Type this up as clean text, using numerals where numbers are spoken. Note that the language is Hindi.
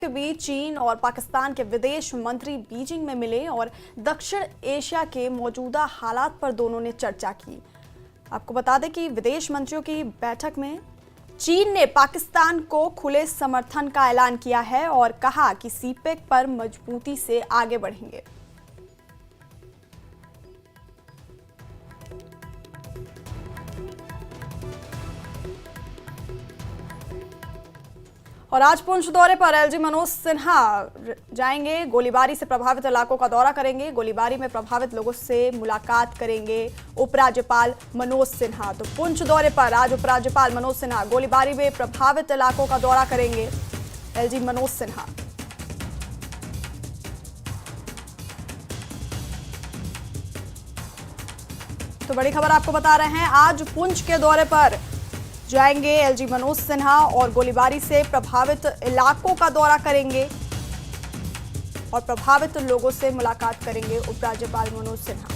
के बीच चीन और पाकिस्तान के विदेश मंत्री बीजिंग में मिले और दक्षिण एशिया के मौजूदा हालात पर दोनों ने चर्चा की। आपको बता दें कि विदेश मंत्रियों की बैठक में चीन ने पाकिस्तान को खुले समर्थन का ऐलान किया है और कहा कि सीपेक पर मजबूती से आगे बढ़ेंगे। और आज पुंछ दौरे पर एलजी मनोज सिन्हा जाएंगे। गोलीबारी से प्रभावित इलाकों का दौरा करेंगे। गोलीबारी में प्रभावित लोगों से मुलाकात करेंगे उपराज्यपाल मनोज सिन्हा। तो पुंछ दौरे पर आज उपराज्यपाल मनोज सिन्हा गोलीबारी में प्रभावित इलाकों का दौरा करेंगे एलजी मनोज सिन्हा। तो बड़ी खबर आपको बता रहे हैं, आज पुंछ के दौरे पर जाएंगे एलजी मनोज सिन्हा और गोलीबारी से प्रभावित इलाकों का दौरा करेंगे और प्रभावित लोगों से मुलाकात करेंगे उपराज्यपाल मनोज सिन्हा।